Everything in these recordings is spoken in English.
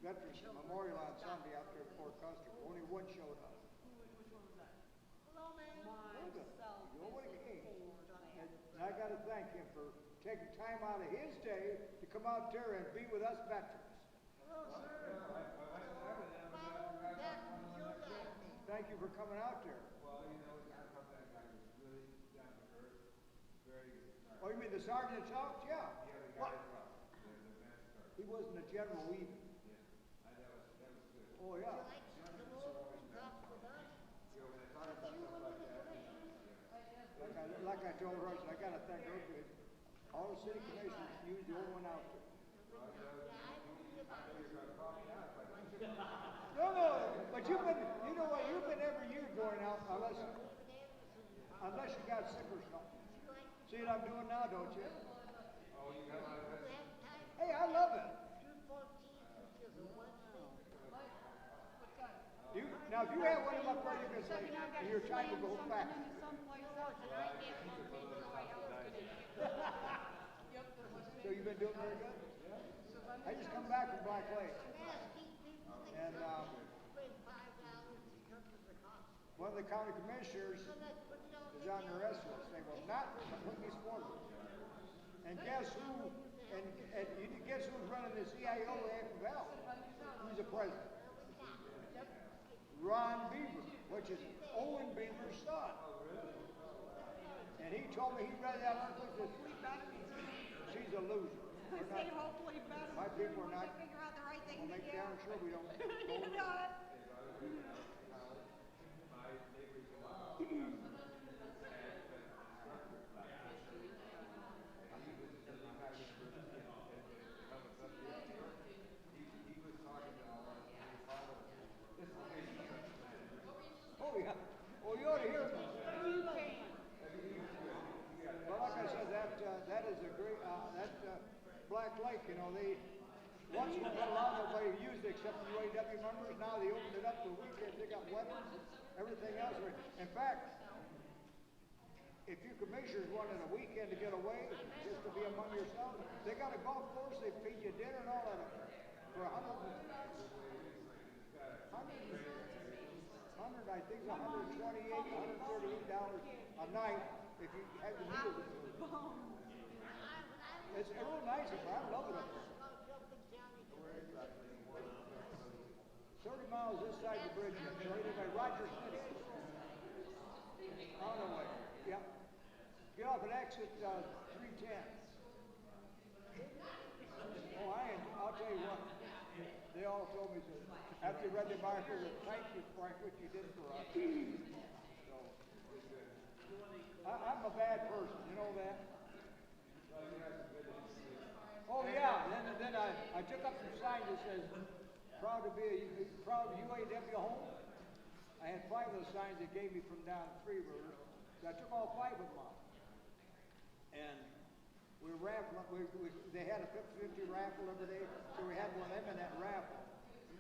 Veterans Memorial on Sunday out there at Fort Custer. Only one showed up. Which one was that? Hello, man. Myself. Nobody came. And And I got to thank him for taking time out of his day to come out there and be with us veterans. Hello, sir. Thank you for coming out there. Well, you know, I thought that guy was really down to earth, very smart. Oh, you mean the sergeant that talked? Yeah. Yeah, the What? guy from the master. He wasn't a general even. Yeah, that was good. Oh, yeah. Like to come over and talk with us? You know, when I talk about stuff like that, Like I told her, I said, I got to thank her. All the city commissioners used the old one out there. well, you know, I know you're going to call me out, but No, but you've been, you know what, you've been every year going out unless you got sick or something. See what I'm doing now, don't you? oh, you got a lot of that. Hey, I love it. You, now, if you had one of them up there, you can say, your time will go fast. So you've been doing very good? I just come back from Black Lake. And one of the county commissioners is on the rest list. They will not put me forward. And guess who? And guess who's running the CIO at Valley? Who's the president? Ron Beaver, which is Owen Beaver's son. And he told me he'd rather have her with this. She's a loser. I say hopefully better. My people are not. Figure out the right thing We'll to make do. damn sure we don't. You know it. Oh yeah. Well, you ought to hear me. You can. Well, like I said, that is a great Black Lake. You know, they once we put along nobody used it except the UAW members. Now they opened it up for weekends. They got weddings, everything else. In fact, if you commissioners wanted a weekend to get away, just to be among yourselves, they got a golf course. They feed you dinner and all that for I think it's $128, $138 a night if you have the music. It's real nice. I love it up there. 30 miles this side of the bridge, right by Roger Smith. On the way. Yep. Get off at exit 310. Oh, I'll tell you what. They all told me, after they read the marker, thank you, Frank, what you did for us. So, I'm a bad person, you know that? Oh yeah, then I took up some signs that says, proud to UAW home. I had 5 of those signs they gave me from down Three Rivers. So I took all 5 of them out. And we raffled, they had a 50-50 raffle every day, so we had one of them in that raffle.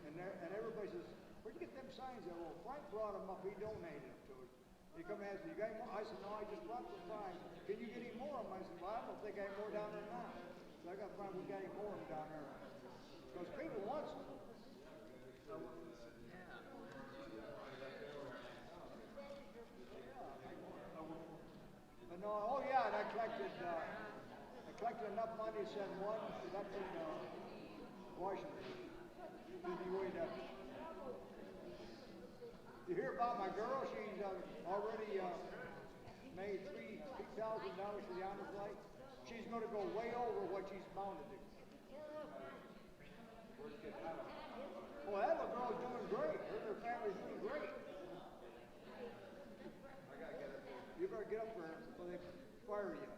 And everybody says, where'd you get them signs? Well, Frank brought them up, he donated them to us. He come and asked me, you got any more? I said, no, I just brought the 5. Can you get any more of them? I said, well, I don't think I have more down there now. So I got to find we got any more of them down there. Because people want them. But no, oh yeah, and I collected enough money to send one up in Washington to the UAW. You hear about my girl? She's already made $3,000 for the honor flight. She's going to go way over what she's bound to do. Well, that little girl's doing great. Her family's doing great. You better get up there before they fire you.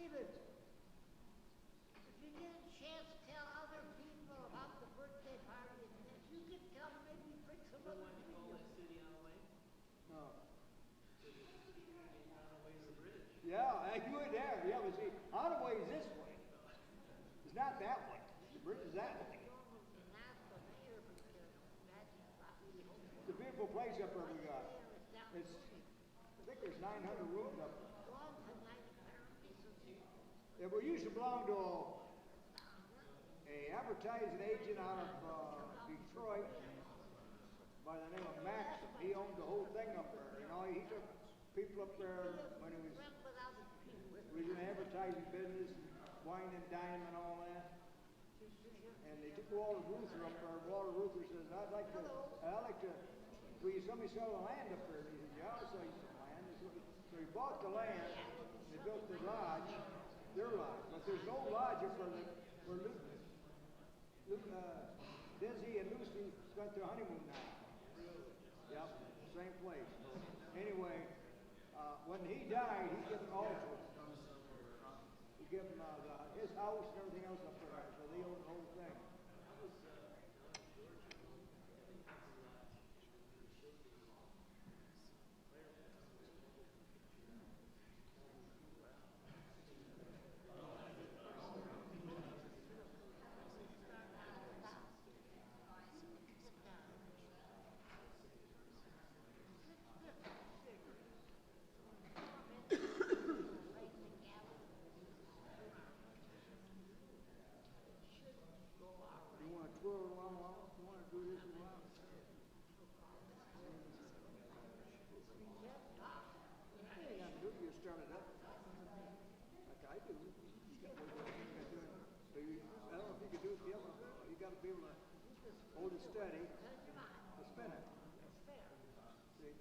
David, if you get a chance to tell other people about the birthday party, if you could tell them, maybe bring some other people. No. Yeah, you would have. Yeah, but see, Ottawa is this way. It's not that way. The bridge is that way. beautiful place up there we got. It's, I think there's 900 rooms up there. Yeah, we used to belong to a advertising agent out of Detroit by the name of Maxim. He owned the whole thing up there. You know, he took people up there when he was in the advertising business, wine and dine and all that. And they took Walter Ruther up there. Walter Ruther says, I'd like to, will you somebody sell the land up there? And he said, yeah, I'll sell you some land. So he bought the land, and they built the lodge, their lodge. But there's no lodge up there where Dizzy and Lucy spent their honeymoon now. Yep, same place. Anyway, when he died, he gave also, he gave him his house and everything else up there, so they own the whole thing. You want to twirl along, you want to do this a while? You ain't got to do it, you start it up. Like I do. I don't know if you can do it the other way. You got to be able to hold it steady to spin it. See?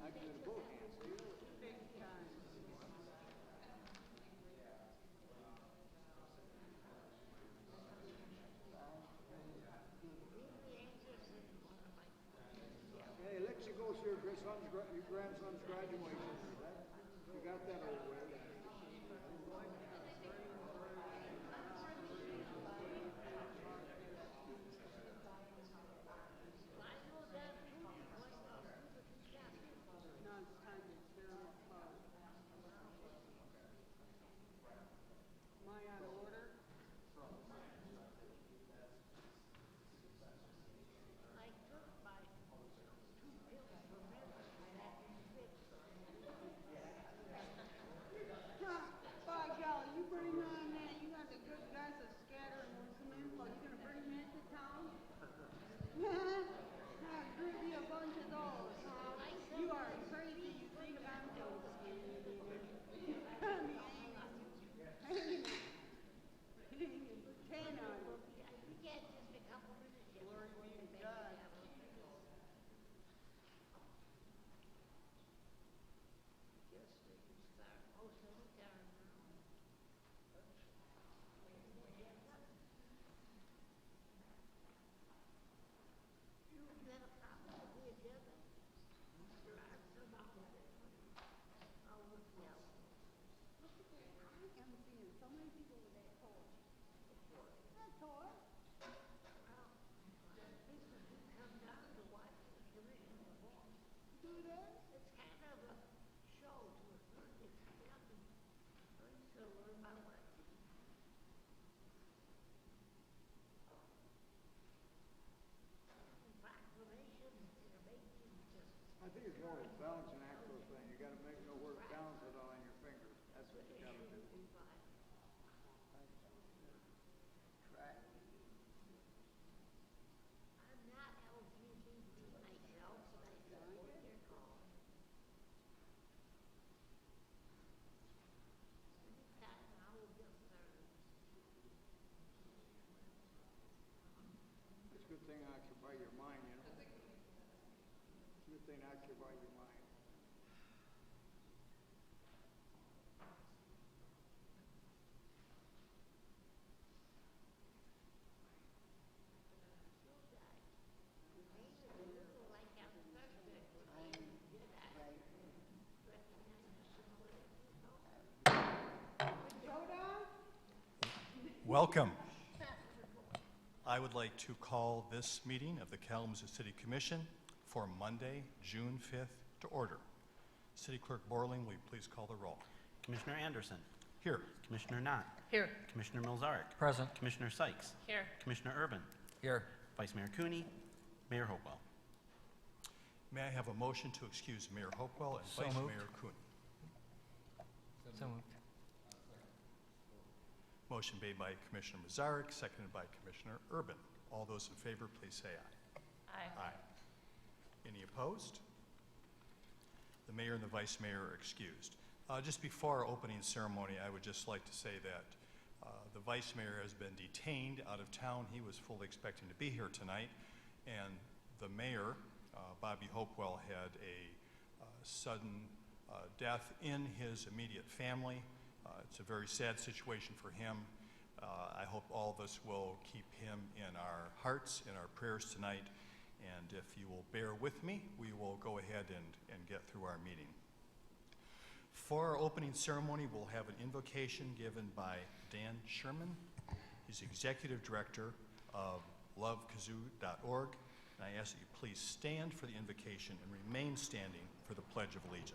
I can do it both hands. See? Big time. Hey, let you go to your grandson's graduation. You got that over with. Now it's time to tear them apart. Am I out of order? By golly, you bring on that. You got the good guys that scatter and want some info. You gonna bring them into town? Group you a bunch of those, huh? You are crazy. You think I'm joking. Pretend on it. Glory be to God. I'm seeing so many people with that toy. That toy? Do that? It's kind of a show to a certain extent. I used to learn my lesson. Proclamations, they're making just I think it's more of a balancing act thing. You got to know where to balance it on your fingers. That's what you got to do. Track. I'm not LGBT myself, but I support their cause. Anytime I will get served. It's a good thing to occupy your mind, you know. It's a good thing to occupy your mind. Welcome. I would like to call this meeting of the Kalamazoo City Commission for Monday, June 5th to order. City Clerk Borling, will you please call the roll? Commissioner Anderson. Here. Commissioner Knott. Here. Commissioner Milzarek. Present. Commissioner Sykes. Here. Commissioner Urban. Here. Vice Mayor Cooney. Mayor Hopewell. May I have a motion to excuse Mayor Hopewell and So Vice moved. Mayor Kuhn? So moved. Motion made by Commissioner Mazzarek, seconded by Commissioner Urban. All those in favor, please say aye. Aye. Any opposed? The mayor and the vice mayor are excused. Just before our opening ceremony, I would just like to say that the vice mayor has been detained out of town. He was fully expecting to be here tonight, and the mayor, Bobby Hopewell, had a sudden death in his immediate family. It's a very sad situation for him. I hope all of us will keep him in our hearts, in our prayers tonight. And if you will bear with me, we will go ahead and get through our meeting. For our opening ceremony, we'll have an invocation given by Dan Sherman. He's Executive Director of lovekazoo.org. And I ask that you please stand for the invocation and remain standing for the Pledge of Allegiance.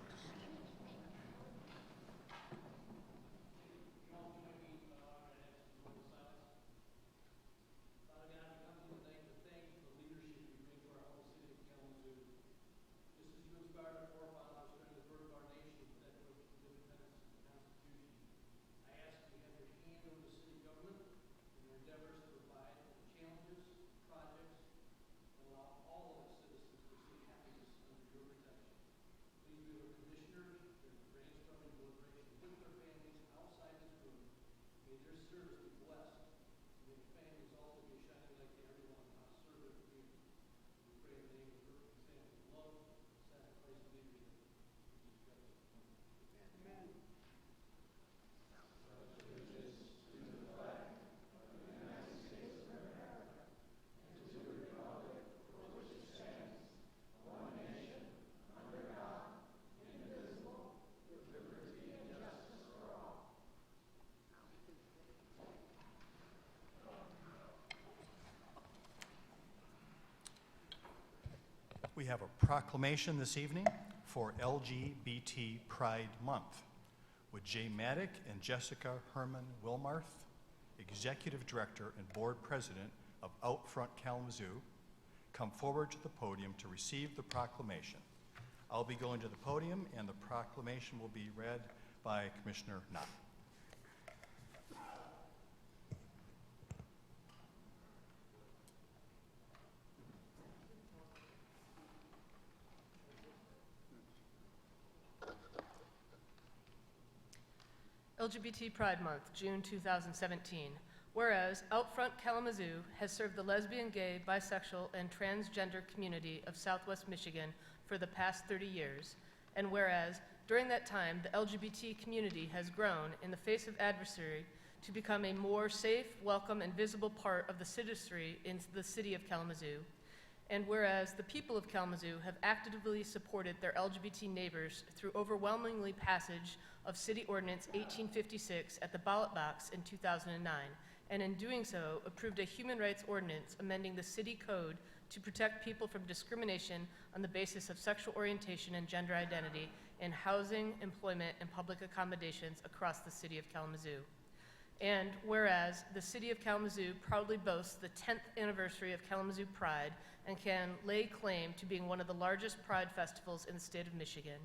We have a proclamation this evening for LGBT Pride Month. Would Jay Maddock and Jessica Herman Wilmarth, Executive Director and Board President of Outfront Kalamazoo, come forward to the podium to receive the proclamation. I'll be going to the podium, and the proclamation will be read by Commissioner Knott. LGBT Pride Month, June 2017. Whereas Outfront Kalamazoo has served the lesbian, gay, bisexual, and transgender community of Southwest Michigan for the past 30 years, and whereas during that time the LGBT community has grown in the face of adversary to become a more safe, welcome, and visible part of the citizenry in the city of Kalamazoo, and whereas the people of Kalamazoo have actively supported their LGBT neighbors through overwhelmingly passage of City Ordinance 1856 at the ballot box in 2009, and in doing so, approved a human rights ordinance amending the city code to protect people from discrimination on the basis of sexual orientation and gender identity in housing, employment, and public accommodations across the city of Kalamazoo. And whereas the city of Kalamazoo proudly boasts the 10th anniversary of Kalamazoo Pride and can lay claim to being one of the largest pride festivals in the state of Michigan.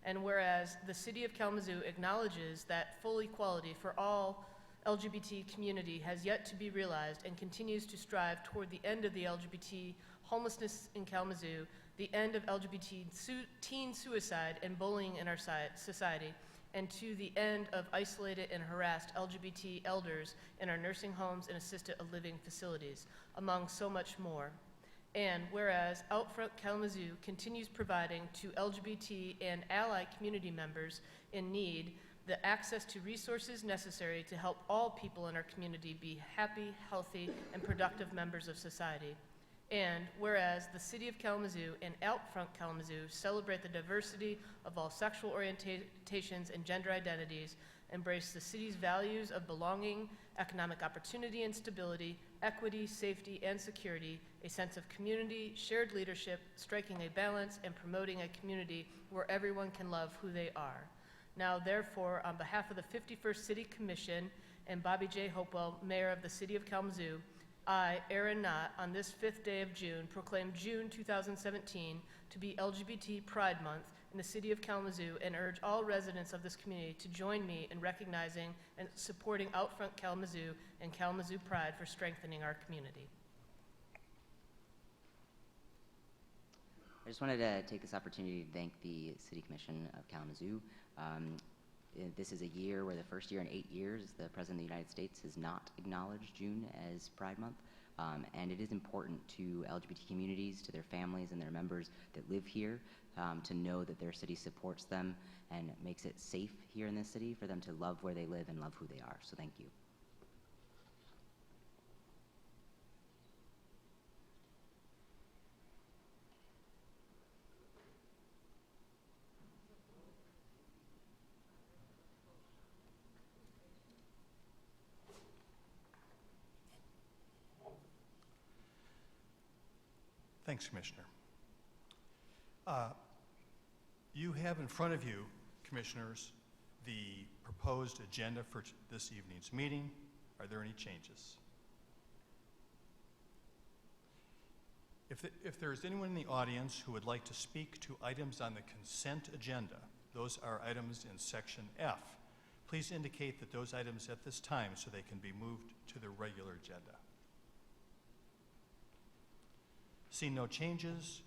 And whereas the city of Kalamazoo acknowledges that full equality for all LGBT community has yet to be realized and continues to strive toward the end of the LGBT homelessness in Kalamazoo, the end of LGBT teen suicide and bullying in our society, and to the end of isolated and harassed LGBT elders in our nursing homes and assisted living facilities, among so much more. And whereas Outfront Kalamazoo continues providing to LGBT and ally community members in need the access to resources necessary to help all people in our community be happy, healthy, and productive members of society. And whereas the City of Kalamazoo and Outfront Kalamazoo celebrate the diversity of all sexual orientations and gender identities, embrace the city's values of belonging, economic opportunity and stability, equity, safety, and security, a sense of community, shared leadership, striking a balance, and promoting a community where everyone can love who they are. Now, therefore, on behalf of the 51st City Commission and Bobby J. Hopewell, Mayor of the City of Kalamazoo, I, Aaron Knott, on this 5th day of June, proclaim June 2017 to be LGBT Pride Month in the city of Kalamazoo and urge all residents of this community to join me in recognizing and supporting Outfront Kalamazoo and Kalamazoo Pride for strengthening our community. I just wanted to take this opportunity to thank the City Commission of Kalamazoo. This is a year where the first year in 8 years the President of the United States has not acknowledged June as Pride Month. And it is important to LGBT communities, to their families and their members that live here, to know that their city supports them and makes it safe here in this city for them to love where they live and love who they are. So thank you. Thanks, Commissioner. You have in front of you, Commissioners, the proposed agenda for this evening's meeting. Are there any changes? If there is anyone in the audience who would like to speak to items on the consent agenda, those are items in Section F. Please indicate that those items at this time so they can be moved to the regular agenda. Seeing no changes,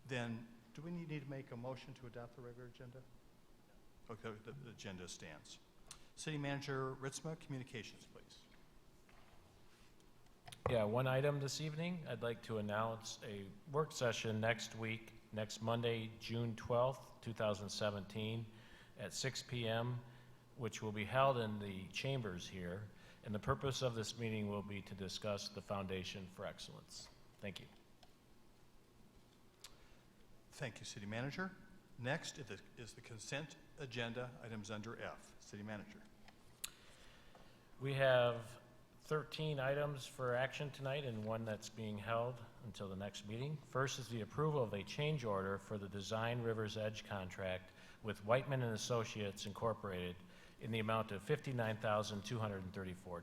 then do we need to make a motion to adopt the regular agenda? Okay, the agenda stands. City Manager Ritzma, communications, please. Yeah, one item this evening. I'd like to announce a work session next week, next Monday, June 12th, 2017, at 6 p.m., which will be held in the chambers here. And the purpose of this meeting will be to discuss the Foundation for Excellence. Thank you. Thank you, City Manager. Next is the consent agenda, items under F. City Manager. We have 13 items for action tonight and one that's being held until the next meeting. First is the approval of a change order for the Design River's Edge contract with Whiteman and Associates Incorporated in the amount of $59,234.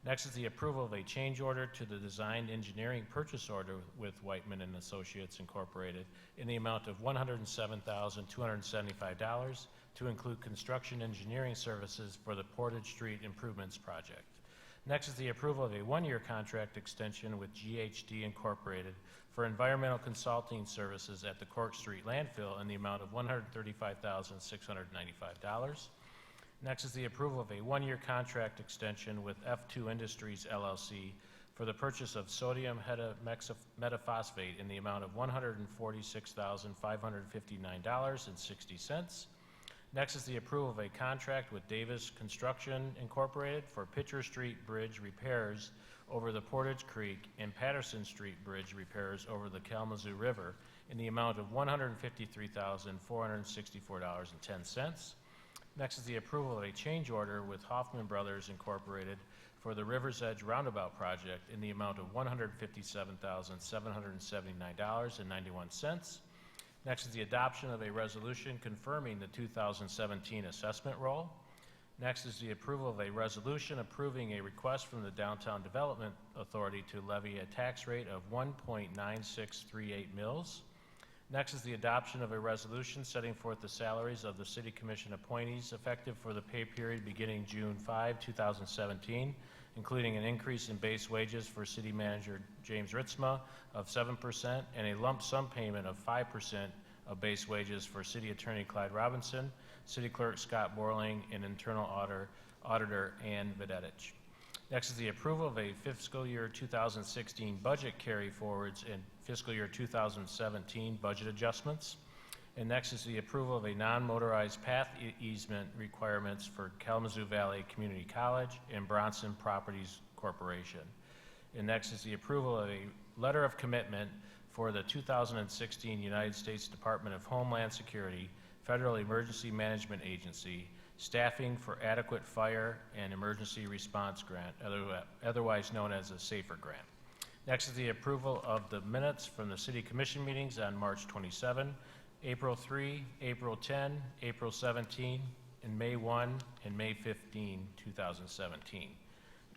Next is the approval of a change order to the design engineering purchase order with Whiteman and Associates Incorporated in the amount of $107,275 to include construction engineering services for the Portage Street Improvements Project. Next is the approval of a one-year contract extension with GHD Incorporated for environmental consulting services at the Court Street landfill in the amount of $135,695. Next is the approval of a one-year contract extension with F2 Industries, LLC for the purchase of sodium metaphosphate in the amount of $146,559.60. Next is the approval of a contract with Davis Construction Incorporated for Pitcher Street Bridge repairs over the Portage Creek and Patterson Street Bridge repairs over the Kalamazoo River in the amount of $153,464.10. Next is the approval of a change order with Hoffman Brothers Incorporated for the River's Edge Roundabout project in the amount of $157,779.91. Next is the adoption of a resolution confirming the 2017 assessment roll. Next is the approval of a resolution approving a request from the Downtown Development Authority to levy a tax rate of 1.9638 mils. Next is the adoption of a resolution setting forth the salaries of the City Commission appointees effective for the pay period beginning June 5, 2017, including an increase in base wages for City Manager James Ritzma of 7% and a lump sum payment of 5% of base wages for City Attorney Clyde Robinson, City Clerk Scott Borling, and Internal Auditor Ann Videtich. Next is the approval of a fiscal year 2016 budget carry forwards and fiscal year 2017 budget adjustments. And next is the approval of a non-motorized path easement requirements for Kalamazoo Valley Community College and Bronson Properties Corporation. And next is the approval of a letter of commitment for the 2016 United States Department of Homeland Security Federal Emergency Management Agency Staffing for Adequate Fire and Emergency Response Grant, otherwise known as a SAFER grant. Next is the approval of the minutes from the City Commission meetings on March 27, April 3, April 10, April 17, and May 1 and May 15, 2017.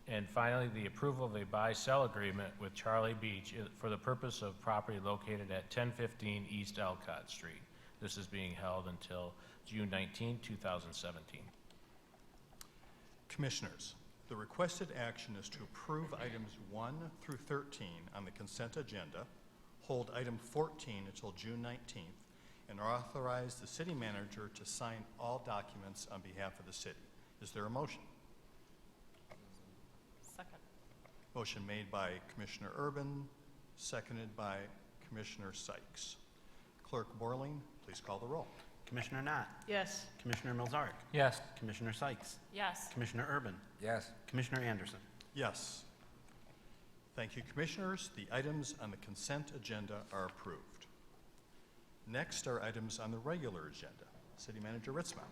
And finally, the approval of a buy-sell agreement with Charlie Beach for the purpose of property located at 1015 East Elcott Street. This is being held until June 19, 2017. Commissioners, the requested action is to approve items 1 through 13 on the consent agenda, hold item 14 until June 19th, and authorize the city manager to sign all documents on behalf of the city. Is there a motion? Second. Motion made by Commissioner Urban, seconded by Commissioner Sykes. Clerk Borling, please call the roll. Commissioner Knott. Yes. Commissioner Milzarek. Yes. Commissioner Sykes. Yes. Commissioner Urban. Yes. Commissioner Anderson. Yes. Thank you, Commissioners. The items on the consent agenda are approved. Next are items on the regular agenda. City Manager Ritzma.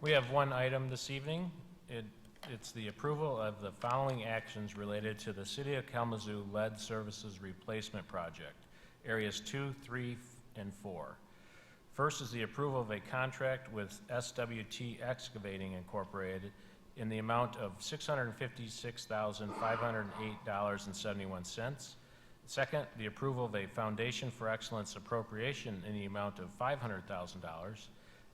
We have one item this evening. It's the approval of the following actions related to the City of Kalamazoo lead services replacement project, areas 2, 3, and 4. First is the approval of a contract with SWT Excavating Incorporated in the amount of $656,508.71. Second, the approval of a Foundation for Excellence appropriation in the amount of $500,000.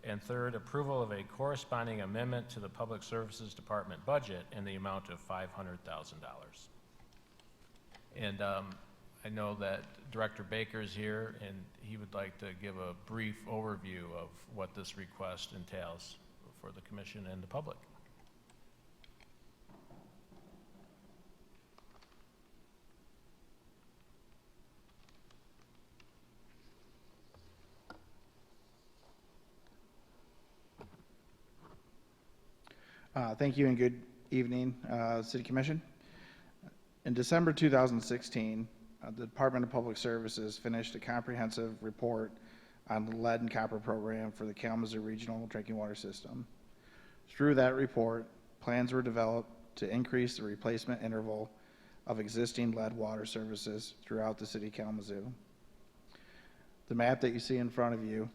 And third, approval of a corresponding amendment to the Public Services Department budget in the amount of $500,000. And I know that Director Baker is here, and he would like to give a brief overview of what this request entails for the Commission and the public. Thank you and good evening, City Commission. In December 2016, the Department of Public Services finished a comprehensive report on the lead and copper program for the Kalamazoo Regional Drinking Water System. Through that report, plans were developed to increase the replacement interval of existing lead water services throughout the City of Kalamazoo. The map that you see in front of you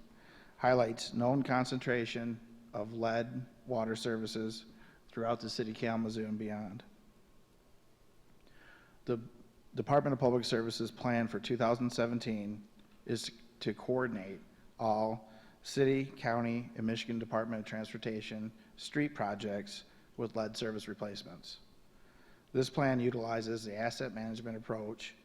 highlights known concentration of lead water services throughout the City of Kalamazoo and beyond. The Department of Public Services plan for 2017 is to coordinate all city, county, and Michigan Department of Transportation street projects with lead service replacements. This plan utilizes the asset management approach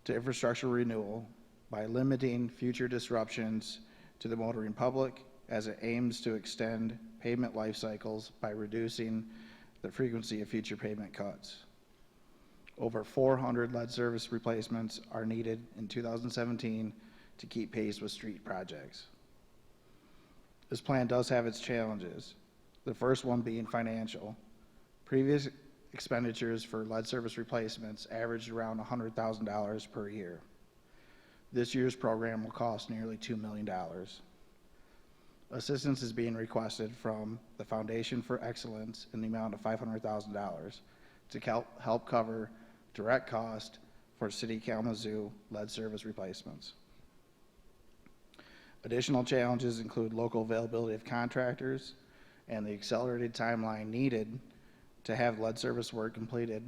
to infrastructure renewal by limiting future disruptions to the motoring public, as it aims to extend pavement life cycles by reducing the frequency of future pavement cuts. Over 400 lead service replacements are needed in 2017 to keep pace with street projects. This plan does have its challenges, the first one being financial. Previous expenditures for lead service replacements averaged around $100,000 per year. This year's program will cost nearly $2 million. Assistance is being requested from the Foundation for Excellence in the amount of $500,000 to help cover direct cost for City Kalamazoo lead service replacements. Additional challenges include local availability of contractors and the accelerated timeline needed to have lead service work completed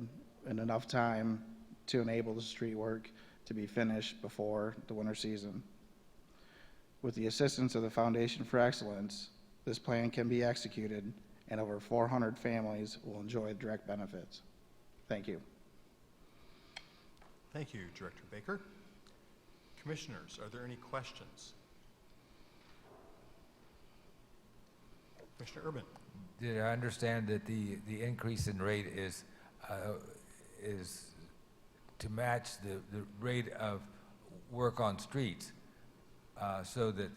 in enough time to enable the street work to be finished before the winter season. With the assistance of the Foundation for Excellence, this plan can be executed and over 400 families will enjoy direct benefits. Thank you. Thank you, Director Baker. Commissioners, are there any questions? Commissioner Urban. Did I understand that the increase in rate is to match the rate of work on streets, so that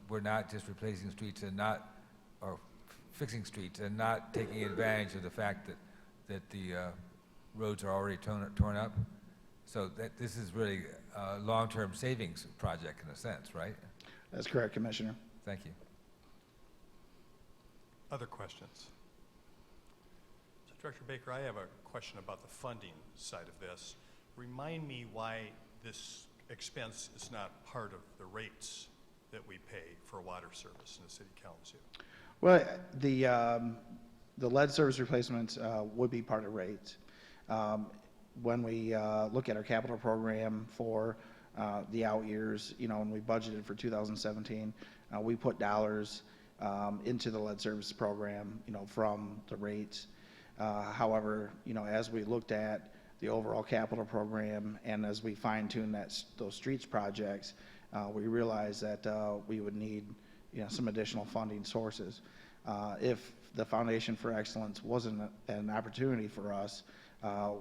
we're not just replacing streets and not, or fixing streets and not taking advantage of the fact that the roads are already torn up? So that this is really a long-term savings project in a sense, right? That's correct, Commissioner. Thank you. Other questions? So, Director Baker, I have a question about the funding side of this. Remind me why this expense is not part of the rates that we pay for water service in the City of Kalamazoo. Well, the lead service replacements would be part of rates. When we look at our capital program for the out years, when we budgeted for 2017, we put dollars into the lead service program, from the rates. However, as we looked at the overall capital program and as we fine-tune those streets projects, we realized that we would need, some additional funding sources. If the Foundation for Excellence wasn't an opportunity for us,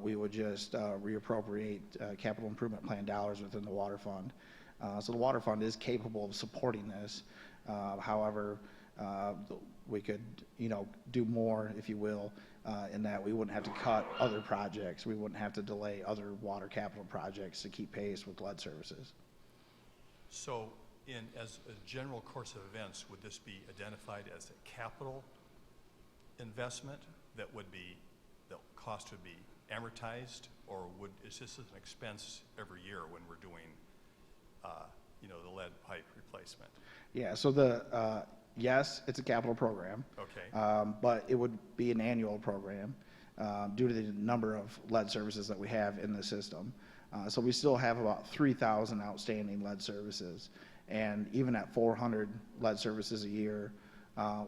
we would just reappropriate capital improvement plan dollars within the water fund. So the water fund is capable of supporting this. However, we could, do more, if you will, in that we wouldn't have to cut other projects. We wouldn't have to delay other water capital projects to keep pace with lead services. So as a general course of events, would this be identified as a capital investment that the cost would be amortized, or is this an expense every year when we're doing, the lead pipe replacement? Yeah, so yes, it's a capital program. Okay. But it would be an annual program due to the number of lead services that we have in the system. So we still have about 3,000 outstanding lead services. And even at 400 lead services a year,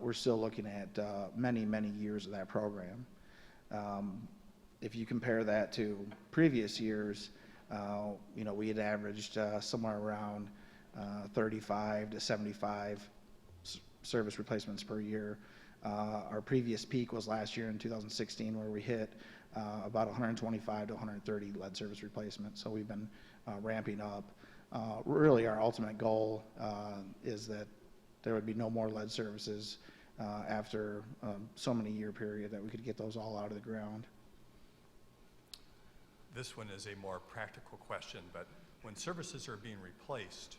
we're still looking at many, many years of that program. If you compare that to previous years, we had averaged somewhere around 35 to 75 service replacements per year. Our previous peak was last year in 2016, where we hit about 125 to 130 lead service replacements. So we've been ramping up. Really, our ultimate goal is that there would be no more lead services after so many year period, that we could get those all out of the ground. This one is a more practical question, but when services are being replaced,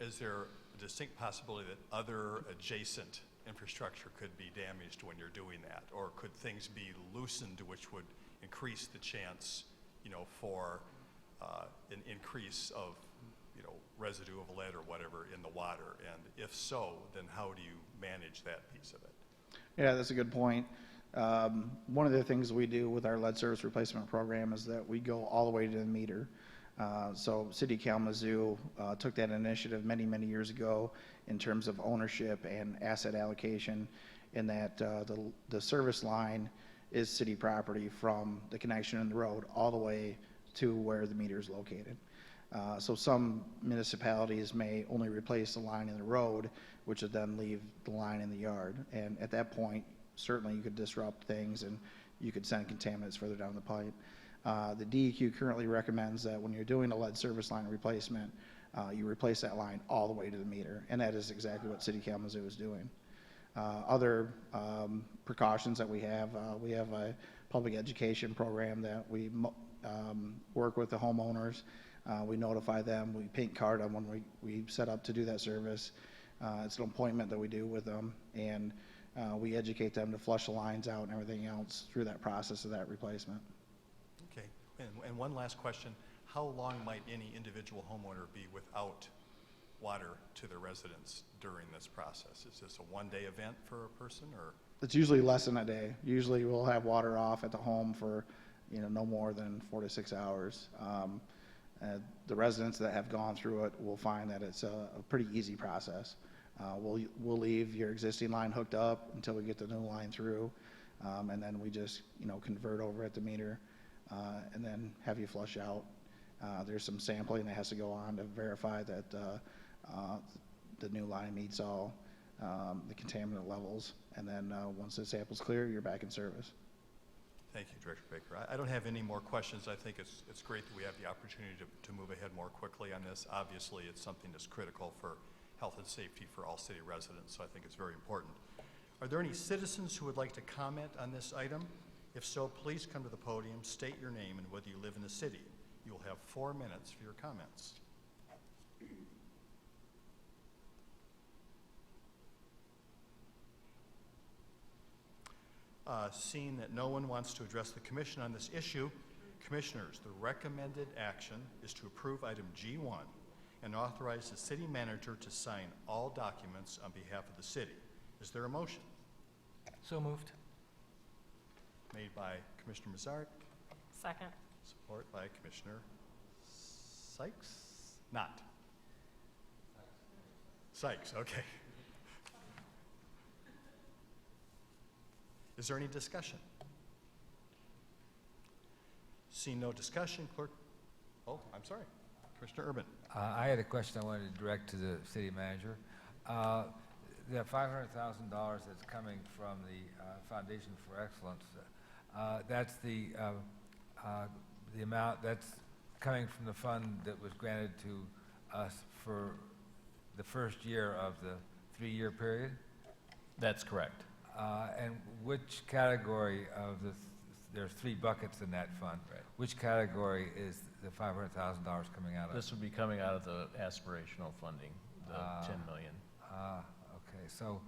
is there a distinct possibility that other adjacent infrastructure could be damaged when you're doing that? Or could things be loosened which would increase the chance, for an increase of, residue of lead or whatever in the water? And if so, then how do you manage that piece of it? Yeah, that's a good point. One of the things we do with our lead service replacement program is that we go all the way to the meter. So City of Kalamazoo took that initiative many, many years ago in terms of ownership and asset allocation, in that the service line is city property from the connection in the road all the way to where the meter is located. So some municipalities may only replace the line in the road, which would then leave the line in the yard. And at that point, certainly you could disrupt things and you could send contaminants further down the pipe. The DEQ currently recommends that when you're doing a lead service line replacement, you replace that line all the way to the meter, and that is exactly what City of Kalamazoo is doing. Other precautions that we have a public education program that we work with the homeowners. We notify them, we paint card them when we set up to do that service. It's an appointment that we do with them, and we educate them to flush the lines out and everything else through that process of that replacement. Okay, and one last question. How long might any individual homeowner be without water to their residence during this process? Is this a one-day event for a person, or? It's usually less than a day. Usually we'll have water off at the home for, no more than 4 to 6 hours. The residents that have gone through it will find that it's a pretty easy process. We'll leave your existing line hooked up until we get the new line through, and then we just convert over at the meter, and then have you flush out. There's some sampling that has to go on to verify that the new line meets all the contaminant levels, and then once the sample's clear, you're back in service. Thank you, Director Baker. I don't have any more questions. I think it's great that we have the opportunity to move ahead more quickly on this. Obviously, it's something that's critical for health and safety for all city residents, so I think it's very important. Are there any citizens who would like to comment on this item? If so, please come to the podium, state your name and whether you live in the city. You will have 4 minutes for your comments. Seeing that no one wants to address the commission on this issue, commissioners, the recommended action is to approve item G1 and authorize the city manager to sign all documents on behalf of the city. Is there a motion? So moved. made by Commissioner Mazzarek, Second. support by Commissioner Sykes? Not. Sykes, okay. Is there any discussion? Seeing no discussion, clerk, oh, I'm sorry, Commissioner Urban. I had a question I wanted to direct to the city manager. The $500,000 that's coming from the Foundation for Excellence, that's the amount that's coming from the fund that was granted to us for the first year of the 3-year period? That's correct. And which category of there's 3 buckets in that fund. Right. Which category is the $500,000 coming out of? This would be coming out of the aspirational funding, the 10 million. Okay, so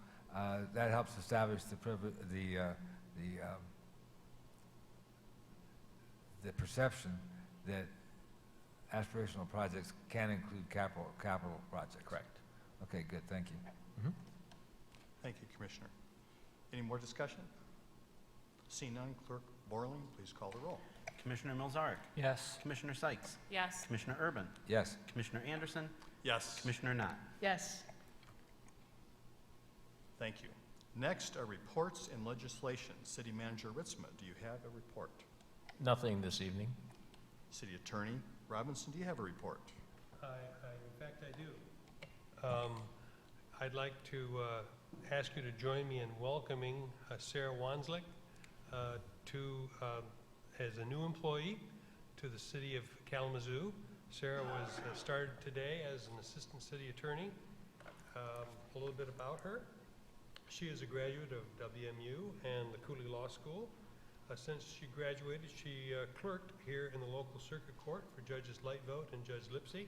that helps establish the perception that aspirational projects can include capital projects. Correct. Okay, good, thank you. Thank you, Commissioner. Any more discussion? Seeing none, Clerk Borling, please call the roll. Commissioner Milzarek. Yes. Commissioner Sykes. Yes. Commissioner Urban. Yes. Commissioner Anderson. Yes. Commissioner Knott. Yes. Thank you. Next are reports and legislation. City Manager Ritzma, do you have a report? Nothing this evening. City Attorney Robinson, do you have a report? In fact, I do. I'd like to ask you to join me in welcoming Sarah Wanslick as a new employee to the city of Kalamazoo. Sarah was started today as an assistant city attorney. A little bit about her. She is a graduate of WMU and the Cooley Law School. Since she graduated, she clerked here in the local circuit court for Judges Lightvote and Judge Lipsey.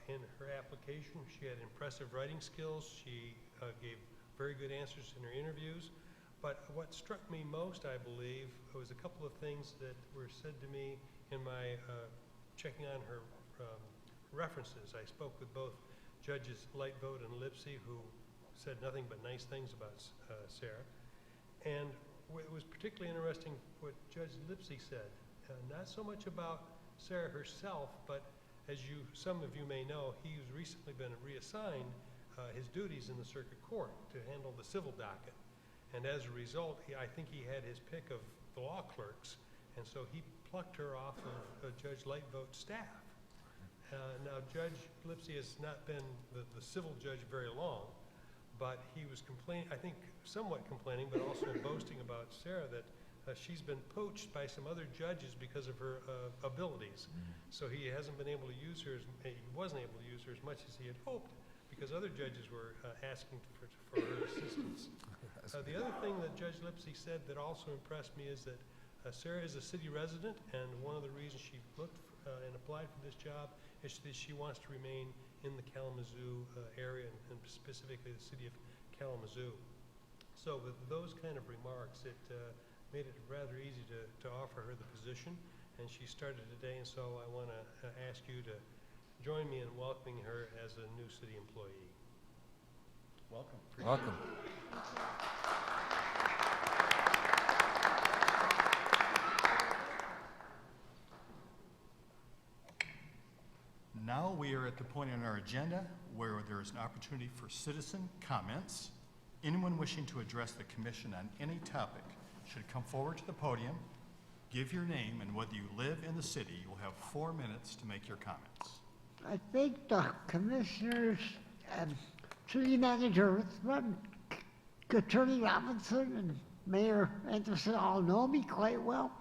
In her application, she had impressive writing skills. She gave very good answers in her interviews. But what struck me most, I believe, was a couple of things that were said to me in my checking on her references. I spoke with both Judges Lightvote and Lipsey, who said nothing but nice things about Sarah. And it was particularly interesting what Judge Lipsey said. Not so much about Sarah herself, but as some of you may know, he's recently been reassigned his duties in the circuit court to handle the civil docket. And as a result, I think he had his pick of the law clerks, and so he plucked her off of Judge Lightvote's staff. Now, Judge Lipsey has not been the civil judge very long, but he was I think somewhat complaining, but also boasting about Sarah that she's been poached by some other judges because of her abilities. So he hasn't been able to use her, he wasn't able to use her as much as he had hoped, because other judges were asking for her assistance. The other thing that Judge Lipsey said that also impressed me is that Sarah is a city resident, and one of the reasons she looked and applied for this job is that she wants to remain in the Kalamazoo area, and specifically the city of Kalamazoo. So with those kind of remarks, it made it rather easy to offer her the position, and she started today, and so I want to ask you to join me in welcoming her as a new city employee. Welcome. Welcome. Now we are at the point in our agenda where there is an opportunity for citizen comments. Anyone wishing to address the commission on any topic should come forward to the podium, give your name, and whether you live in the city, you'll have 4 minutes to make your comments. I think the commissioners and city manager, Attorney Robinson and Mayor Anderson all know me quite well.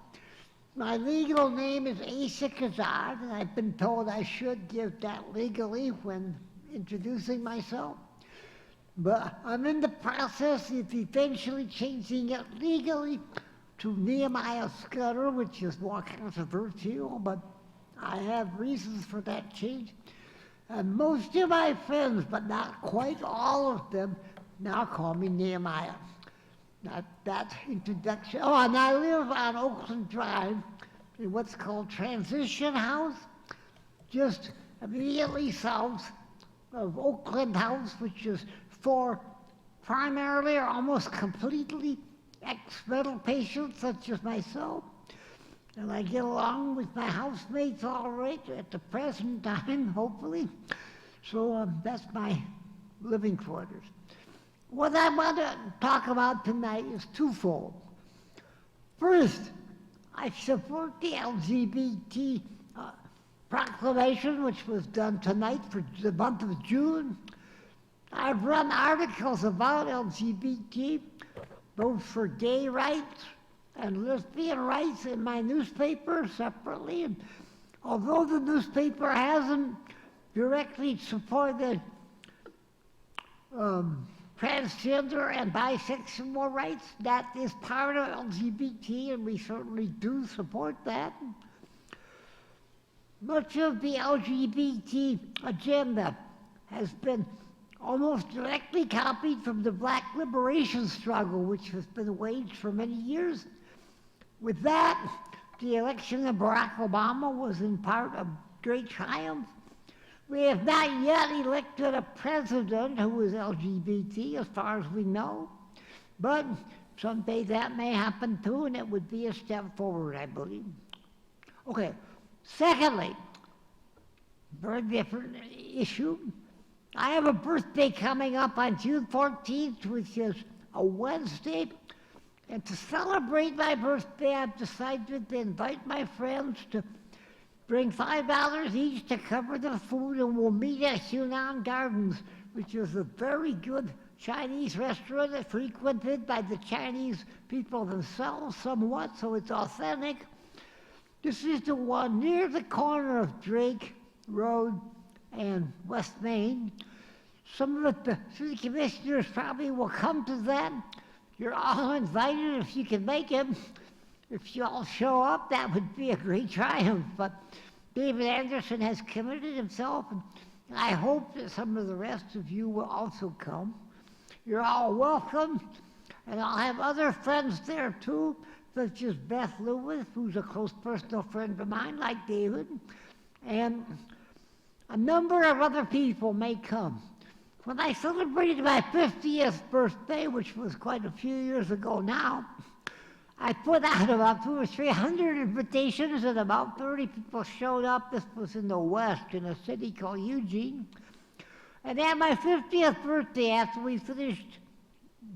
My legal name is Asa Kazad, and I've been told I should give that legally when introducing myself. But I'm in the process of eventually changing it legally to Nehemiah Scudder, which is more controversial, but I have reasons for that change. And most of my friends, but not quite all of them, now call me Nehemiah. Not that introduction. Oh, and I live on Oakland Drive in what's called Transition House, just immediately south of Oakland House, which is for primarily or almost completely ex-mental patients such as myself, and I get along with my housemates all right at the present time, hopefully. So that's my living quarters. What I want to talk about tonight is twofold. First, I support the LGBT proclamation, which was done tonight for the month of June. I've run articles about LGBT, both for gay rights and lesbian rights in my newspaper separately. And although the newspaper hasn't directly supported transgender and bisexual rights, that is part of LGBT, and we certainly do support that. Much of the LGBT agenda has been almost directly copied from the Black liberation struggle, which has been waged for many years. With that, the election of Barack Obama was in part a great triumph. We have not yet elected a president who is LGBT, as far as we know, but someday that may happen too, and it would be a step forward, I believe. Okay, secondly, very different issue. I have a birthday coming up on June 14th, which is a Wednesday, and to celebrate my birthday, I've decided to invite my friends to bring $5 each to cover the food, and we'll meet at Hunan Gardens, which is a very good Chinese restaurant that's frequented by the Chinese people themselves somewhat, so it's authentic. This is the one near the corner of Drake Road and West Main. Some of the city commissioners probably will come to that. You're all invited if you can make it. If you all show up, that would be a great triumph. But David Anderson has committed himself, and I hope that some of the rest of you will also come. You're all welcome, and I'll have other friends there too, such as Beth Lewis, who's a close personal friend of mine, like David, and a number of other people may come. When I celebrated my 50th birthday, which was quite a few years ago now, I put out about 200 or 300 invitations, and about 30 people showed up. This was in the West, in a city called Eugene. And at my 50th birthday, after we finished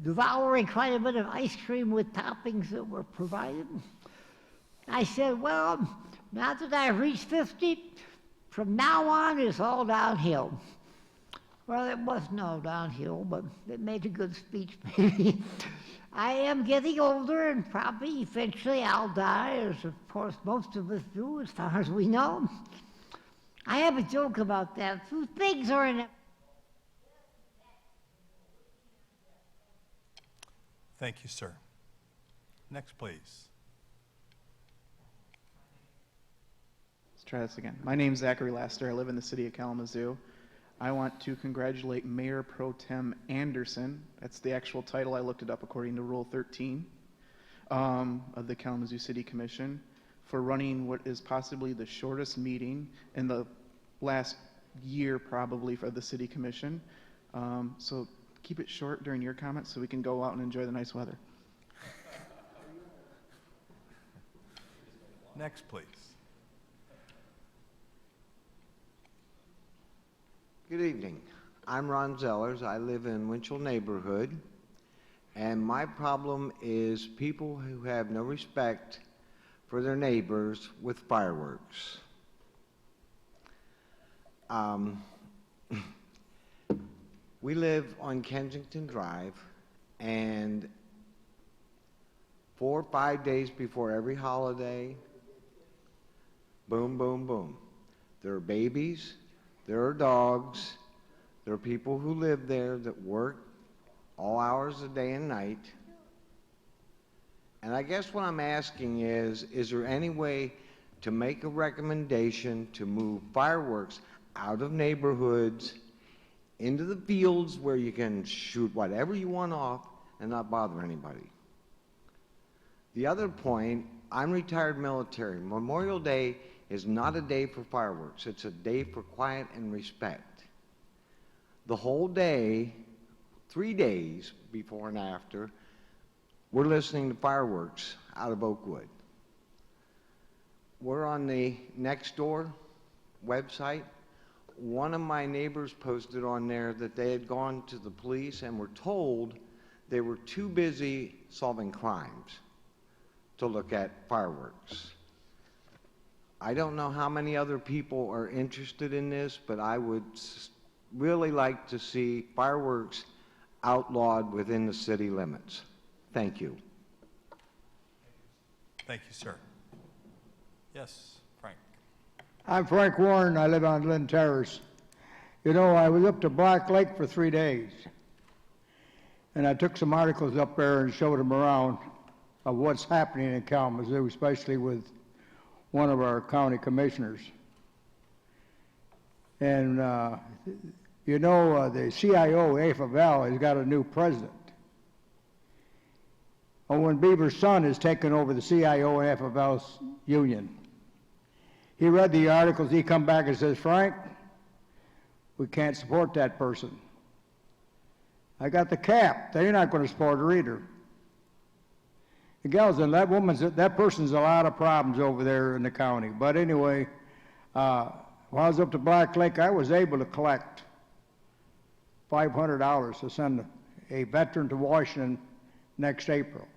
devouring quite a bit of ice cream with toppings that were provided, I said, well, now that I've reached 50, from now on it's all downhill. Well, it wasn't all downhill, but it made a good speech, maybe. I am getting older, and probably eventually I'll die, as of course most of us do, as far as we know. I have a joke about that. Two things are in it. Thank you, sir. Next, please. Let's try this again. My name's Zachary Laster. I live in the city of Kalamazoo. I want to congratulate Mayor Pro Tem Anderson. That's the actual title. I looked it up according to Rule 13 of the Kalamazoo City Commission, for running what is possibly the shortest meeting in the last year, probably, for the City Commission. So keep it short during your comments so we can go out and enjoy the nice weather. Next, please. Good evening. I'm Ron Zellers. I live in Winchell neighborhood, and my problem is people who have no respect for their neighbors with fireworks. We live on Kensington Drive, and 4 or 5 days before every holiday, boom, boom, boom. There are babies, there are dogs, there are people who live there that work all hours of the day and night. And I guess what I'm asking is there any way to make a recommendation to move fireworks out of neighborhoods into the fields where you can shoot whatever you want off and not bother anybody? The other point, I'm retired military. Memorial Day is not a day for fireworks. It's a day for quiet and respect. The whole day, 3 days before and after, we're listening to fireworks out of Oakwood. We're on the Nextdoor website. One of my neighbors posted on there that they had gone to the police and were told they were too busy solving crimes to look at fireworks. I don't know how many other people are interested in this, but I would really like to see fireworks outlawed within the city limits. Thank you. Thank you, sir. Yes, Frank. I'm Frank Warren. I live on Lynn Terrace. You know, I was up to Black Lake for 3 days. And I took some articles up there and showed them around of what's happening in Kalamazoo, especially with one of our county commissioners. And, you know, the CIO, AFL, has got a new president. Owen Beaver's son has taken over the CIO and AFL's union. He read the articles, he come back and says, Frank, we can't support that person. I got the cap. They're not going to support her either. The gals and that person's a lot of problems over there in the county. But anyway, while I was up to Black Lake, I was able to collect $500 to send a veteran to Washington next April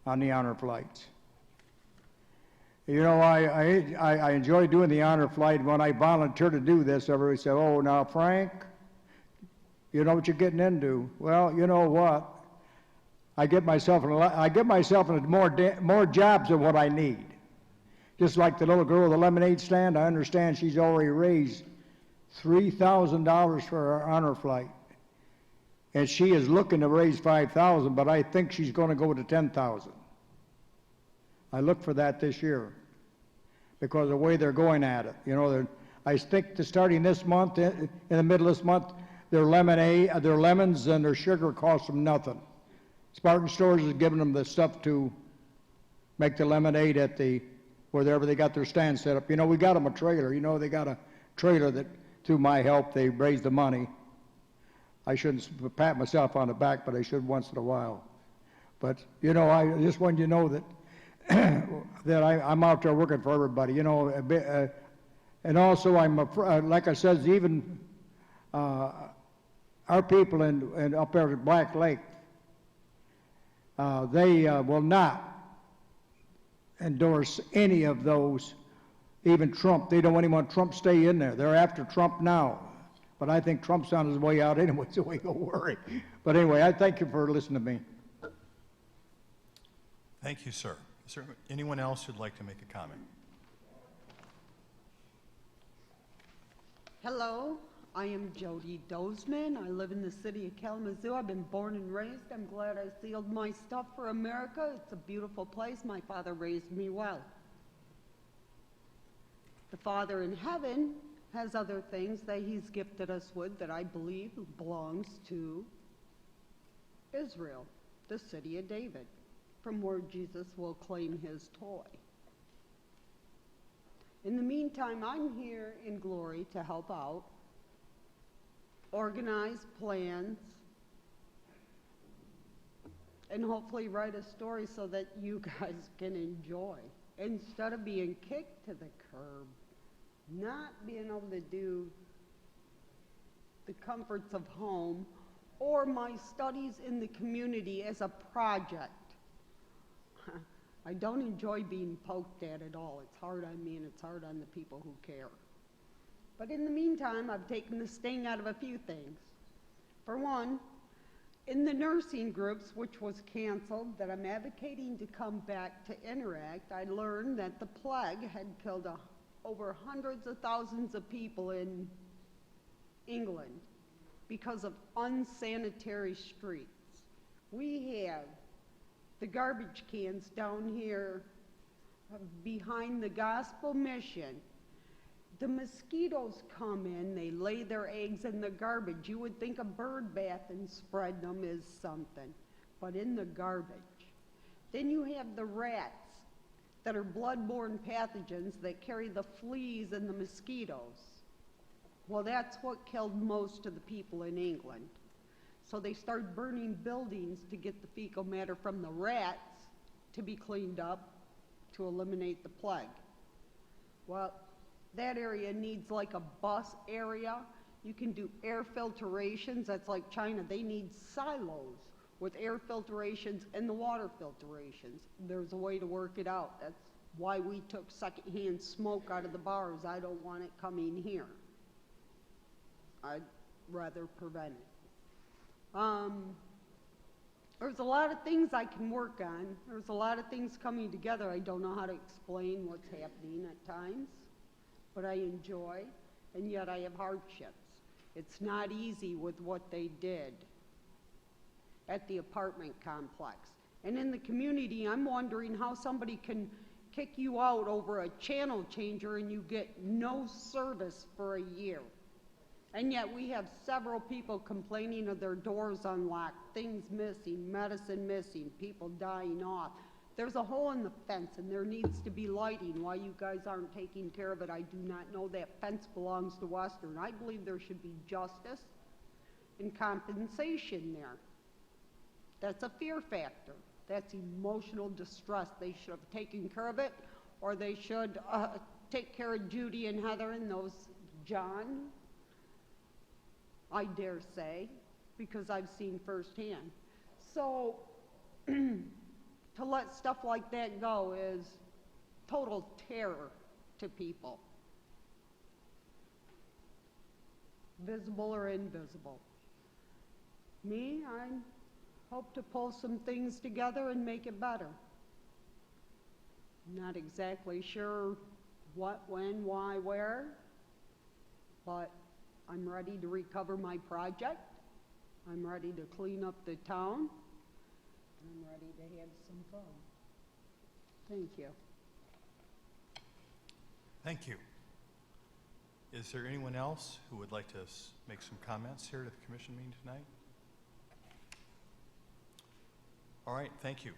on the honor flights. You know, I enjoy doing the honor flight. When I volunteered to do this, everybody said, oh, now, Frank, you know what you're getting into. Well, you know what? I get myself into more jobs than what I need. Just like the little girl at the lemonade stand, I understand she's already raised $3,000 for her honor flight. And she is looking to raise $5,000, but I think she's going to go to $10,000. I look for that this year because of the way they're going at it. You know, I think starting this month, in the middle of this month, their lemons and their sugar cost them nothing. Spartan Stores is giving them the stuff to make the lemonade at wherever they got their stand set up. You know, we got them a trailer. You know, they got a trailer that, through my help, they raised the money. I shouldn't pat myself on the back, but I should once in a while. But, you know, I just wanted you to know that that I'm out there working for everybody, you know, and also like I said, even our people in up there at Black Lake, they will not endorse any of those, even Trump. They don't want Trump stay in there. They're after Trump now. But I think Trump's on his way out anyway, so we don't worry. But anyway, I thank you for listening to me. Thank you, sir. Is there anyone else who'd like to make a comment? Hello, I am Jody Dozeman. I live in the city of Kalamazoo. I've been born and raised. I'm glad I sealed my stuff for America. It's a beautiful place. My father raised me well. The Father in heaven has other things that he's gifted us with that I believe belongs to Israel, the city of David, from where Jesus will claim his toy. In the meantime, I'm here in glory to help out, organize plans, and hopefully write a story so that you guys can enjoy, instead of being kicked to the curb, not being able to do the comforts of home or my studies in the community as a project. I don't enjoy being poked at all. It's hard on me and it's hard on the people who care. But in the meantime, I've taken the sting out of a few things. For one, in the nursing groups, which was canceled, that I'm advocating to come back to interact, I learned that the plague had killed over hundreds of thousands of people in England because of unsanitary streets. We have the garbage cans down here behind the Gospel Mission. The mosquitoes come in, they lay their eggs in the garbage. You would think a bird bath and spread them is something, but in the garbage. Then you have the rats that are blood-borne pathogens that carry the fleas and the mosquitoes. Well, that's what killed most of the people in England. So they started burning buildings to get the fecal matter from the rats to be cleaned up to eliminate the plague. Well, that area needs like a bus area. You can do air filtrations. That's like China. They need silos with air filtrations and the water filtrations. There's a way to work it out. That's why we took secondhand smoke out of the bars. I don't want it coming here. I'd rather prevent it. There's a lot of things I can work on. There's a lot of things coming together. I don't know how to explain what's happening at times, but I enjoy, and yet I have hardships. It's not easy with what they did at the apartment complex. And in the community, I'm wondering how somebody can kick you out over a channel changer and you get no service for a year. And yet we have several people complaining of their doors unlocked, things missing, medicine missing, people dying off. There's a hole in the fence and there needs to be lighting. Why you guys aren't taking care of it, I do not know. That fence belongs to Western. I believe there should be justice and compensation there. That's a fear factor. That's emotional distress. They should have taken care of it, or they should take care of Judy and Heather and those, John, I dare say, because I've seen firsthand. So to let stuff like that go is total terror to people, visible or invisible. Me, I hope to pull some things together and make it better. Not exactly sure what, when, why, where, but I'm ready to recover my project. I'm ready to clean up the town. I'm ready to have some fun. Thank you. Thank you. Is there anyone else who would like to make some comments here at the commission meeting tonight? All right, thank you.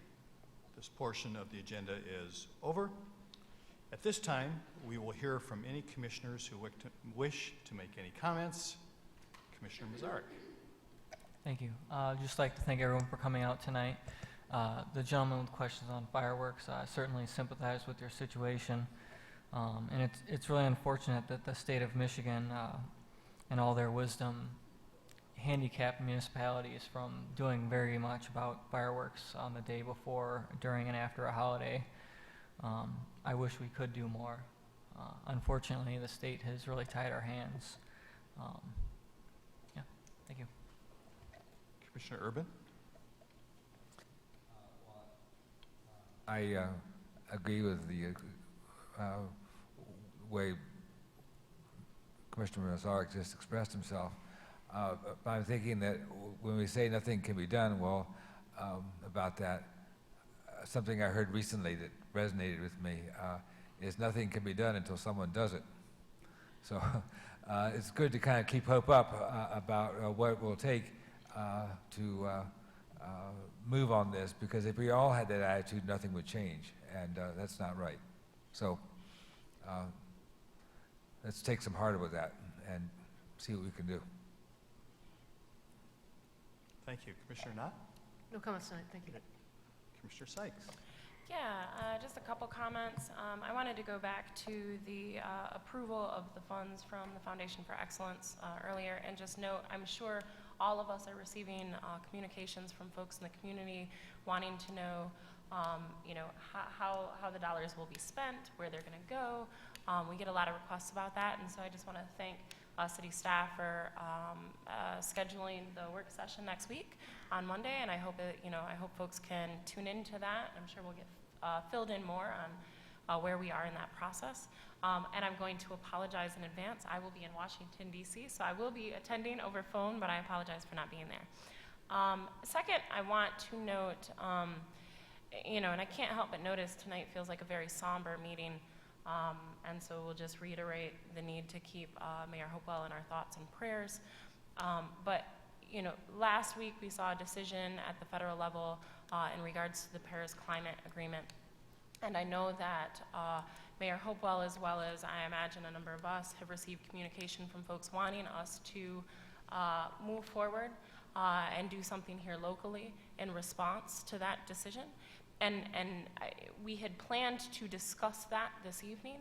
This portion of the agenda is over. At this time, we will hear from any commissioners who wish to make any comments. Commissioner Mazarek. Thank you. I'd just like to thank everyone for coming out tonight. The gentleman with questions on fireworks, I certainly sympathize with your situation. And it's really unfortunate that the state of Michigan, in all their wisdom, handicapped municipalities from doing very much about fireworks on the day before, during, and after a holiday. I wish we could do more. Unfortunately, the state has really tied our hands. Yeah, thank you. Commissioner Urban? I agree with the way Commissioner Mazarek just expressed himself. I'm thinking that when we say nothing can be done, well, about that, something I heard recently that resonated with me is nothing can be done until someone does it. So it's good to kind of keep hope up about what it will take to move on this, because if we all had that attitude, nothing would change, and that's not right. So let's take some heart with that and see what we can do. Thank you. Commissioner Knott? No comments tonight, thank you. Commissioner Sykes? Yeah, just a couple comments. I wanted to go back to the approval of the funds from the Foundation for Excellence earlier, and just note, I'm sure all of us are receiving communications from folks in the community wanting to know, how the dollars will be spent, where they're going to go. We get a lot of requests about that, and so I just want to thank city staff for scheduling the work session next week on Monday, and I hope I hope folks can tune into that. I'm sure we'll get filled in more on where we are in that process. And I'm going to apologize in advance. I will be in Washington, D.C., so I will be attending over phone, but I apologize for not being there. Second, I want to note, and I can't help but notice tonight feels like a very somber meeting. And so we'll just reiterate the need to keep Mayor Hopewell in our thoughts and prayers. But last week we saw a decision at the federal level in regards to the Paris Climate Agreement. And I know that Mayor Hopewell, as well as I imagine a number of us, have received communication from folks wanting us to move forward and do something here locally in response to that decision. We had planned to discuss that this evening,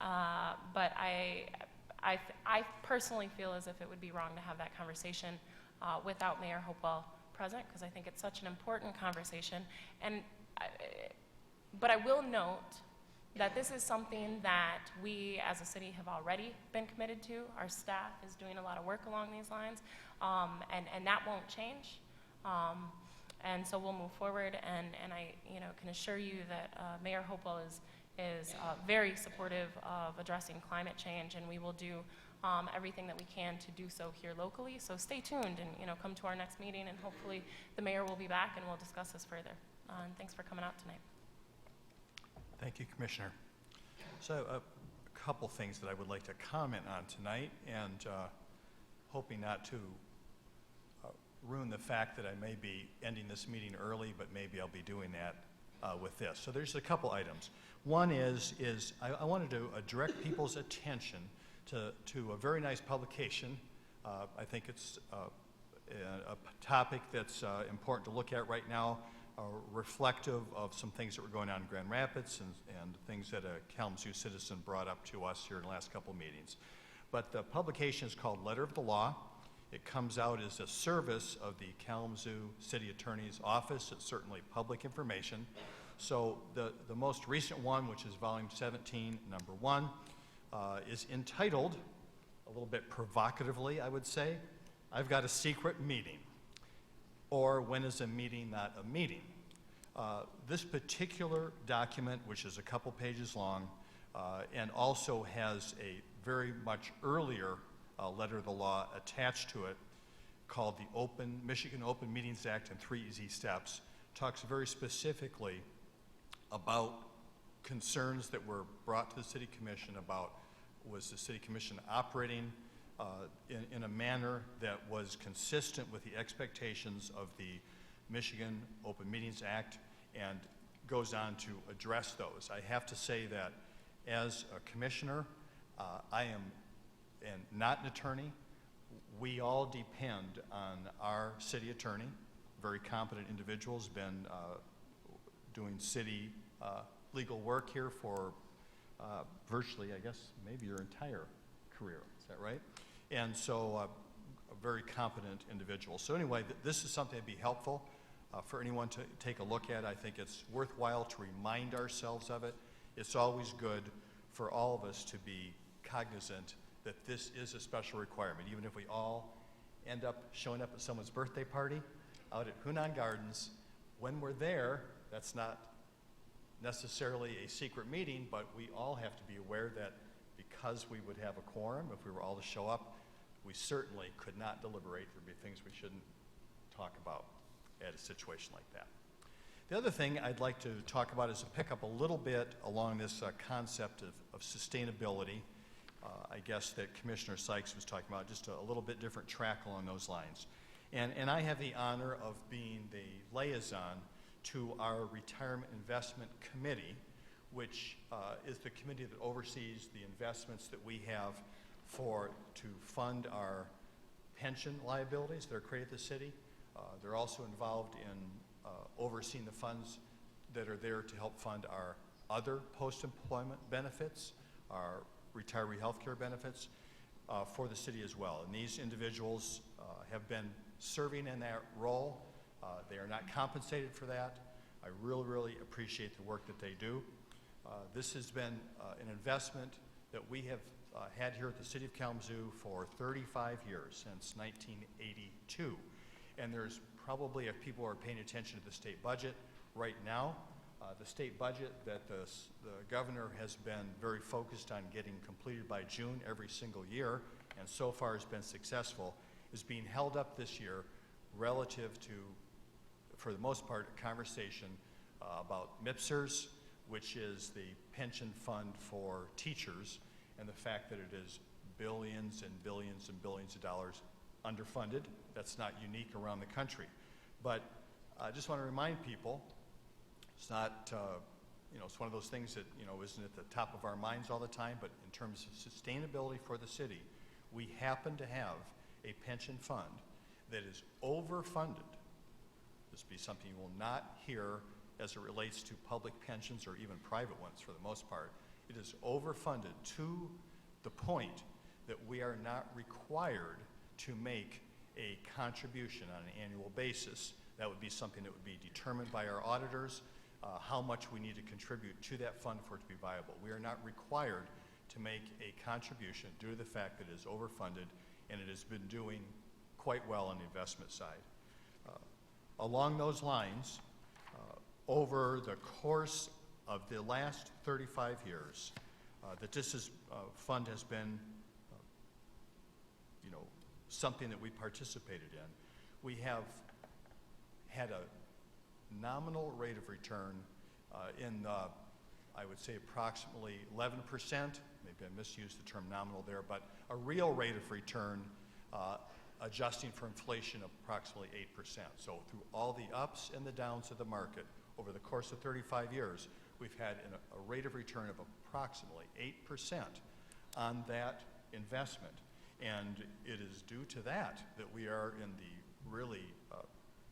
but I personally feel as if it would be wrong to have that conversation without Mayor Hopewell present, because I think it's such an important conversation. But I will note that this is something that we as a city have already been committed to. Our staff is doing a lot of work along these lines, and that won't change. And so we'll move forward, and I can assure you that Mayor Hopewell is very supportive of addressing climate change, and we will do everything that we can to do so here locally. So stay tuned and come to our next meeting, and hopefully the mayor will be back and we'll discuss this further. And thanks for coming out tonight. Thank you, Commissioner. So a couple things that I would like to comment on tonight, and hoping not to ruin the fact that I may be ending this meeting early, but maybe I'll be doing that with this. So there's a couple items. One is I wanted to direct people's attention to a very nice publication. I think it's a topic that's important to look at right now, reflective of some things that were going on in Grand Rapids and things that a Kalamazoo citizen brought up to us here in the last couple of meetings. But the publication is called Letter of the Law. It comes out as a service of the Kalamazoo City Attorney's Office. It's certainly public information. So the most recent one, which is volume 17, number 1, is entitled, a little bit provocatively, I would say, I've Got a Secret Meeting, or When is a Meeting Not a Meeting? This particular document, which is a couple pages long, and also has a very much earlier letter of the law attached to it, called the Michigan Open Meetings Act and 3 Easy Steps, talks very specifically about concerns that were brought to the City Commission about, was the City Commission operating in a manner that was consistent with the expectations of the Michigan Open Meetings Act, and goes on to address those. I have to say that as a commissioner, I am not an attorney. We all depend on our city attorney, very competent individual, has been doing city legal work here for virtually, I guess, maybe your entire career. Is that right? And so a very competent individual. So anyway, this is something that'd be helpful for anyone to take a look at. I think it's worthwhile to remind ourselves of it. It's always good for all of us to be cognizant that this is a special requirement. Even if we all end up showing up at someone's birthday party out at Hunan Gardens, when we're there, that's not necessarily a secret meeting, but we all have to be aware that because we would have a quorum, if we were all to show up, we certainly could not deliberate. There'd be things we shouldn't talk about at a situation like that. The other thing I'd like to talk about is to pick up a little bit along this concept of sustainability. I guess that Commissioner Sykes was talking about, just a little bit different track along those lines. And I have the honor of being the liaison to our Retirement Investment Committee, which is the committee that oversees the investments that we have to fund our pension liabilities that are created at the city. They're also involved in overseeing the funds that are there to help fund our other post-employment benefits, our retiree health care benefits for the city as well. And these individuals have been serving in that role. They are not compensated for that. I really, really appreciate the work that they do. This has been an investment that we have had here at the City of Kalamazoo for 35 years, since 1982. And there's probably, if people are paying attention to the state budget right now, the state budget that the governor has been very focused on getting completed by June every single year, and so far has been successful, is being held up this year relative to, for the most part, a conversation about MIPSers, which is the pension fund for teachers, and the fact that it is billions and billions and billions of dollars underfunded. That's not unique around the country. But I just want to remind people, it's not, it's one of those things that, isn't at the top of our minds all the time, but in terms of sustainability for the city, we happen to have a pension fund that is overfunded. This will be something you will not hear as it relates to public pensions or even private ones for the most part. It is overfunded to the point that we are not required to make a contribution on an annual basis. That would be something that would be determined by our auditors, how much we need to contribute to that fund for it to be viable. We are not required to make a contribution due to the fact that it is overfunded, and it has been doing quite well on the investment side. Along those lines, over the course of the last 35 years, that this fund has been, something that we participated in. We have had a nominal rate of return in the, I would say, approximately 11%. Maybe I misused the term nominal there, but a real rate of return adjusting for inflation of approximately 8%. So through all the ups and the downs of the market over the course of 35 years, we've had a rate of return of approximately 8% on that investment. And it is due to that we are in the really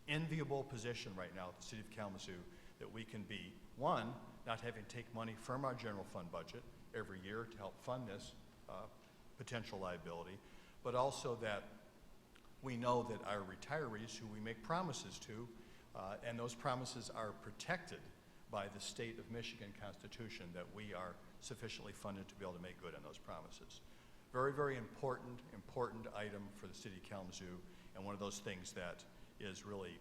enviable position right now at the City of Kalamazoo that we can be, one, not having to take money from our general fund budget every year to help fund this potential liability, but also that we know that our retirees who we make promises to, and those promises are protected by the state of Michigan Constitution, that we are sufficiently funded to be able to make good on those promises. Very, very important item for the City of Kalamazoo, and one of those things that is really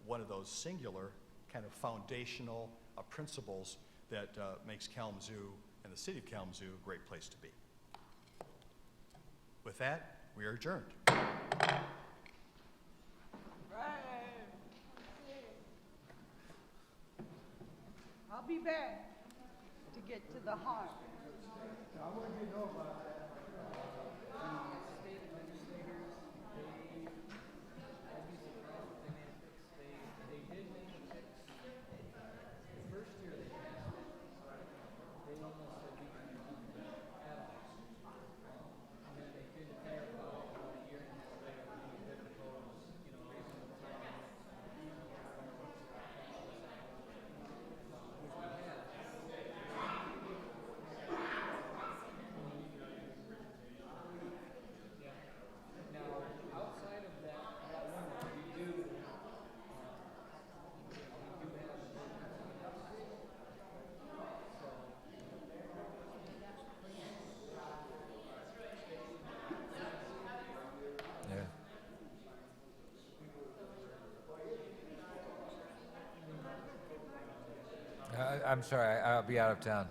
one of those singular kind of foundational principles that makes Kalamazoo and the City of Kalamazoo a great place to be. With that, we are adjourned. I'll be back to get to the heart. How would you know about that? I'm sorry, I'll be out of town.